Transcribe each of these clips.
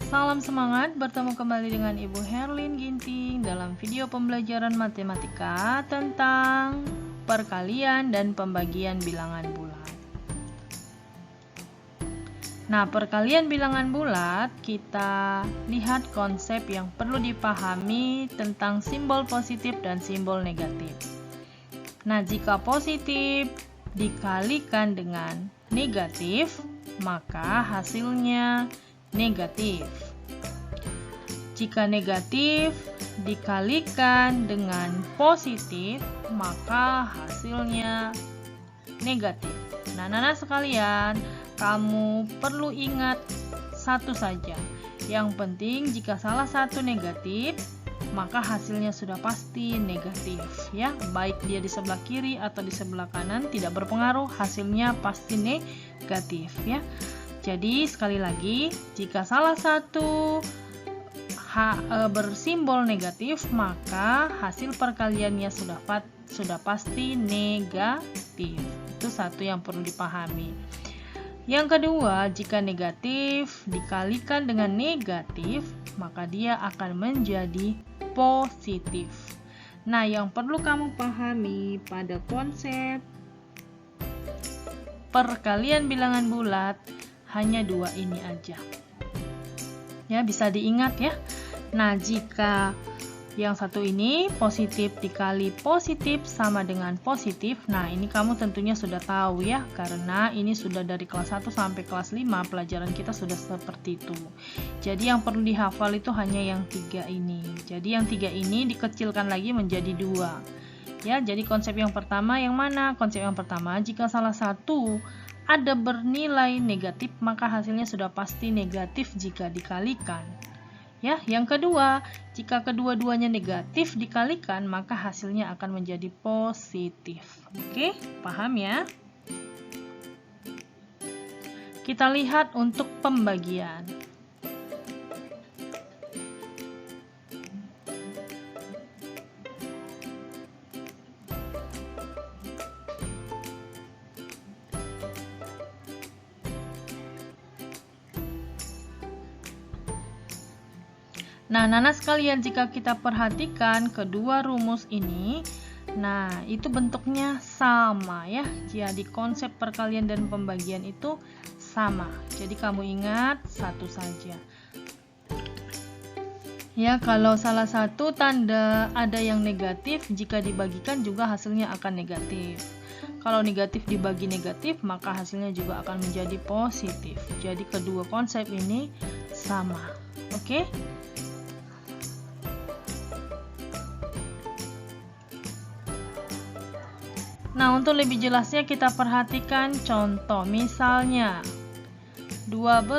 Salam semangat, bertemu kembali dengan Ibu Herlin Ginting dalam video pembelajaran matematika tentang perkalian dan pembagian bilangan bulat. Nah, perkalian bilangan bulat, kita lihat konsep yang perlu dipahami tentang simbol positif dan simbol negatif. Nah, jika positif dikalikan dengan negatif, maka hasilnya negatif. Jika negatif dikalikan dengan positif, maka hasilnya negatif. Nah, anak-anak sekalian, kamu perlu ingat satu saja. Yang penting jika salah satu negatif, maka hasilnya sudah pasti negatif, ya. Baik dia di sebelah kiri atau di sebelah kanan, tidak berpengaruh, hasilnya pasti negatif, ya. Jadi sekali lagi, jika salah satu bersimbol negatif, maka hasil perkaliannya sudah pasti negatif. Itu satu yang perlu dipahami. Yang kedua, jika negatif dikalikan dengan negatif, maka dia akan menjadi positif. Nah, yang perlu kamu pahami pada konsep perkalian bilangan bulat hanya dua ini aja, ya, bisa diingat ya. Nah, jika yang satu ini positif dikali positif sama dengan positif, nah ini kamu tentunya sudah tahu ya, karena ini sudah dari kelas 1 sampai kelas 5 pelajaran kita sudah seperti itu. Jadi yang perlu dihafal itu hanya yang 3 ini. Jadi yang 3 ini dikecilkan lagi menjadi 2, ya. Jadi konsep yang pertama yang mana? Konsep yang pertama, jika salah satu ada bernilai negatif, maka hasilnya sudah pasti negatif jika dikalikan. Ya, yang kedua, jika kedua-duanya negatif dikalikan, maka hasilnya akan menjadi positif. Oke, paham ya? Kita lihat untuk pembagian. Nah, anak-anak sekalian, jika kita perhatikan kedua rumus ini, nah itu bentuknya sama ya. Jadi konsep perkalian dan pembagian itu sama. Jadi kamu ingat satu saja. Ya, kalau salah satu tanda ada yang negatif, jika dibagikan juga hasilnya akan negatif. Kalau negatif dibagi negatif, maka hasilnya juga akan menjadi positif. Jadi kedua konsep ini sama. Oke? Nah, untuk lebih jelasnya kita perhatikan contoh. Misalnya 12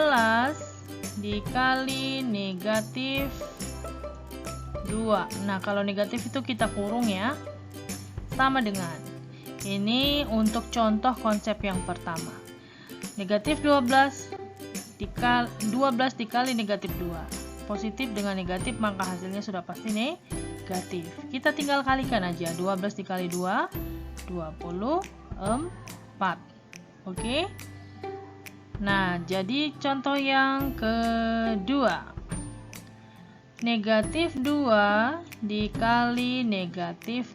dikali negatif 2. Nah, kalau negatif itu kita kurung ya. Sama dengan ini untuk contoh konsep yang pertama. Negatif 12 dikali negatif 2. Positif dengan negatif, maka hasilnya sudah pasti negatif. Kita tinggal kalikan aja. 12 dikali 2, 24. Oke. Nah, jadi contoh yang kedua. Negatif 2 dikali negatif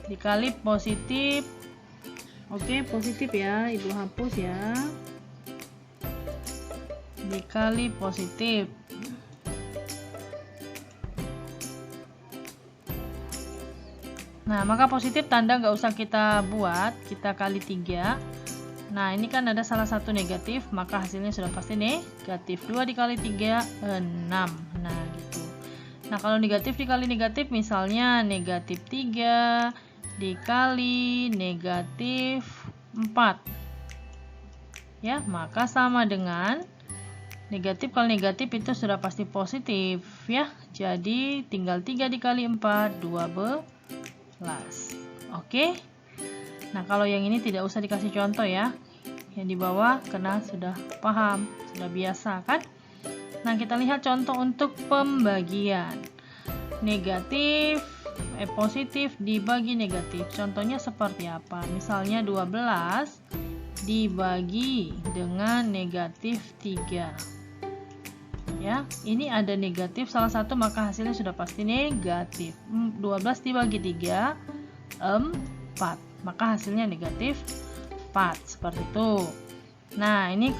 dikali positif. Oke, positif ya. Ibu hapus ya. Dikali positif. Nah, maka positif tanda nggak usah kita buat, kita kali 3. Nah, ini kan ada salah satu negatif, maka hasilnya sudah pasti negatif. 2 dikali 3, 6. Nah, gitu. Nah, kalau negatif dikali negatif, misalnya negatif 3 dikali negatif 4. Ya, maka sama dengan negatif kali negatif itu sudah pasti positif, ya. Jadi, tinggal 3 dikali 4, 12. Oke. Nah, kalau yang ini tidak usah dikasih contoh ya. Yang di bawah karena sudah paham, sudah biasa kan? Nah, kita lihat contoh untuk pembagian. Positif dibagi negatif. Contohnya seperti apa? Misalnya 12 dibagi dengan negatif 3. Ya, ini ada negatif salah satu, maka hasilnya sudah pasti negatif. 12 dibagi 3, 4. Maka hasilnya negatif 4. Seperti itu. Nah, ini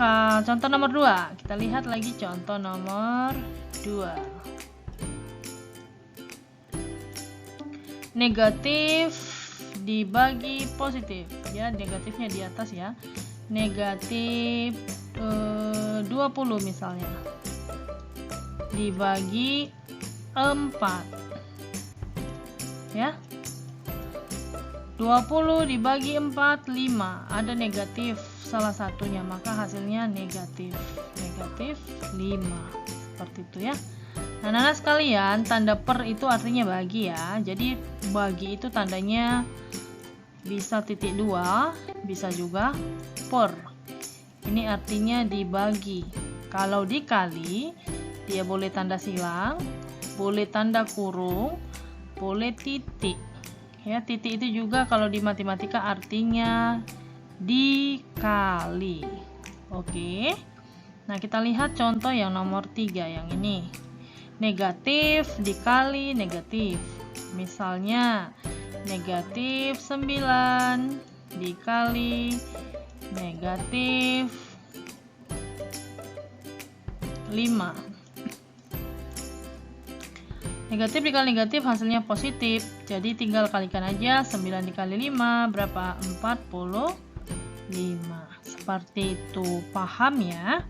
contoh nomor 2. Kita lihat lagi contoh nomor 2. Negatif dibagi positif. Ya, negatifnya di atas ya. Negatif 20 misalnya. Dibagi 4. Ya. 20 dibagi 4, 5. Ada negatif salah satunya, maka hasilnya negatif 5. Seperti itu ya. Nah, anak-anak sekalian, tanda per itu artinya bagi ya. Jadi bagi itu tandanya bisa titik 2, bisa juga per. Ini artinya dibagi. Kalau dikali, dia boleh tanda silang, boleh tanda kurung, boleh titik. Ya, titik itu juga kalau di matematika artinya dikali. Oke. Nah, kita lihat contoh yang nomor 3 yang ini. Negatif dikali negatif. Misalnya negatif 9 dikali negatif 5. Negatif dikali negatif hasilnya positif. Jadi tinggal kalikan aja. 9 dikali 5 berapa? 45. Seperti itu. Paham ya?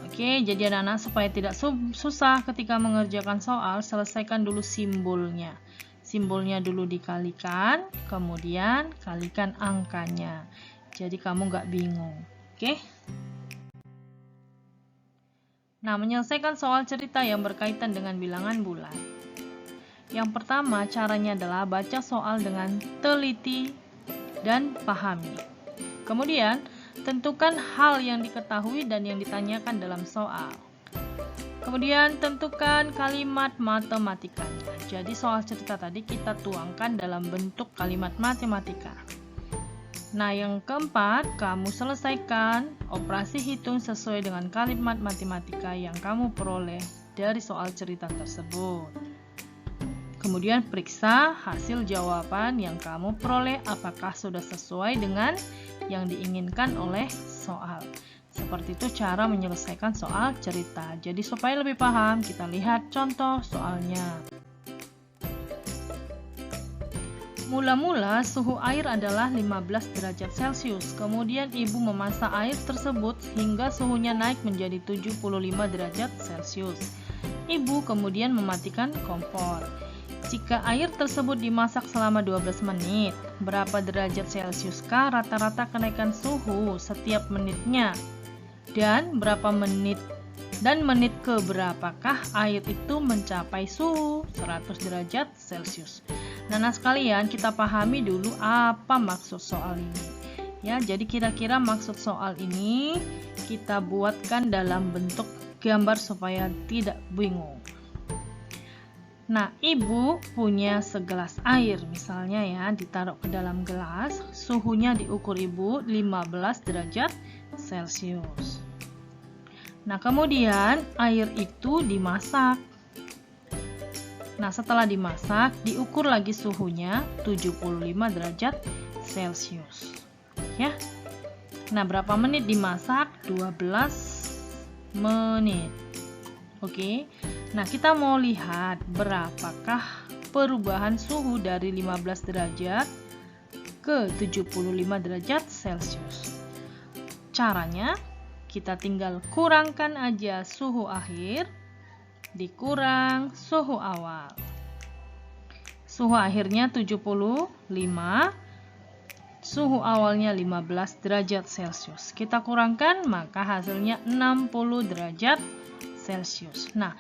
Oke, jadi anak-anak supaya tidak susah ketika mengerjakan soal, selesaikan dulu simbolnya. Simbolnya dulu dikalikan, kemudian kalikan angkanya. Jadi kamu nggak bingung. Oke? Nah, menyelesaikan soal cerita yang berkaitan dengan bilangan bulat. Yang pertama, caranya adalah baca soal dengan teliti dan pahami. Kemudian, tentukan hal yang diketahui dan yang ditanyakan dalam soal. Kemudian, tentukan kalimat matematikanya. Jadi, soal cerita tadi kita tuangkan dalam bentuk kalimat matematika. Nah, yang keempat, kamu selesaikan operasi hitung sesuai dengan kalimat matematika yang kamu peroleh dari soal cerita tersebut. Kemudian periksa hasil jawaban yang kamu peroleh apakah sudah sesuai dengan yang diinginkan oleh soal. Seperti itu cara menyelesaikan soal cerita. Jadi supaya lebih paham, kita lihat contoh soalnya. Mula-mula suhu air adalah 15 derajat Celcius. Kemudian ibu memasak air tersebut hingga suhunya naik menjadi 75 derajat Celcius. Ibu kemudian mematikan kompor. Jika air tersebut dimasak selama 12 menit, berapa derajat Celciuskah rata-rata kenaikan suhu setiap menitnya? Dan berapa menit keberapakah air itu mencapai suhu 100 derajat Celcius? Nah, sekalian kita pahami dulu apa maksud soal ini. Ya, jadi kira-kira maksud soal ini kita buatkan dalam bentuk gambar supaya tidak bingung. Nah, ibu punya segelas air misalnya ya, ditaruh ke dalam gelas, suhunya diukur ibu 15 derajat Celcius. Nah, kemudian air itu dimasak. Nah, setelah dimasak, diukur lagi suhunya 75 derajat Celcius. Ya. Nah, berapa menit dimasak? 12 menit. Oke. Nah, kita mau lihat berapakah perubahan suhu dari 15 derajat ke 75 derajat Celcius. Caranya, kita tinggal kurangkan aja suhu akhir dikurang suhu awal. Suhu akhirnya 75, suhu awalnya 15 derajat Celcius. Kita kurangkan, maka hasilnya 60 derajat Celcius. Nah,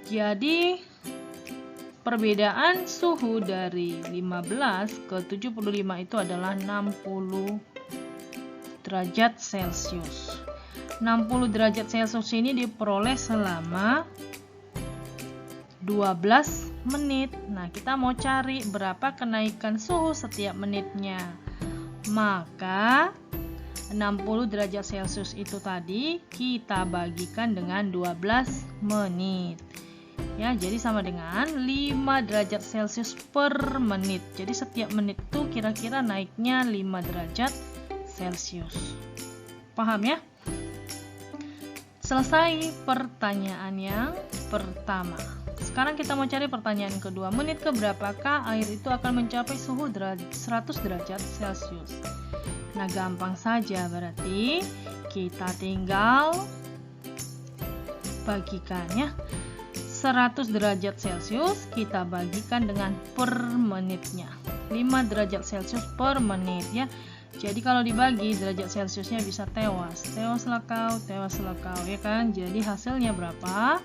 jadi perbedaan suhu dari 15 ke 75 itu adalah 60 derajat Celcius. 60 derajat Celcius ini diperoleh selama 12 menit. Nah, kita mau cari berapa kenaikan suhu setiap menitnya. Maka 60 derajat Celcius itu tadi kita bagikan dengan 12 menit. Ya, jadi sama dengan 5 derajat Celcius per menit. Jadi setiap menit itu kira-kira naiknya 5 derajat Celcius. Paham ya? Selesai pertanyaan yang pertama. Sekarang kita mau cari pertanyaan yang kedua. Menit keberapakah air itu akan mencapai suhu 100 derajat Celcius? Nah, gampang saja, berarti kita tinggal bagikannya. 100 derajat Celcius kita bagikan dengan per menitnya. 5 derajat Celcius per menit ya. Jadi kalau dibagi derajat Celciusnya bisa tewas kau ya kan. Jadi hasilnya berapa?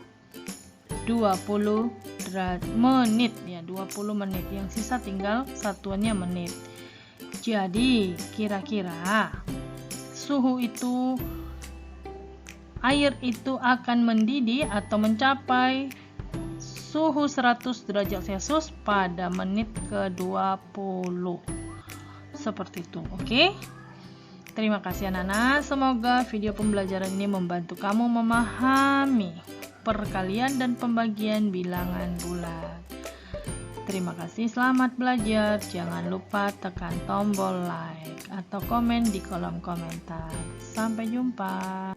20 menit ya, 20 menit. Yang sisa tinggal satuannya menit. Jadi kira-kira suhu itu, air itu akan mendidih atau mencapai suhu 100 derajat Celcius pada menit ke-20. Seperti itu, oke? Terima kasih anak-anak. Semoga video pembelajaran ini membantu kamu memahami perkalian dan pembagian bilangan bulat. Terima kasih, selamat belajar. Jangan lupa tekan tombol like atau komen di kolom komentar. Sampai jumpa.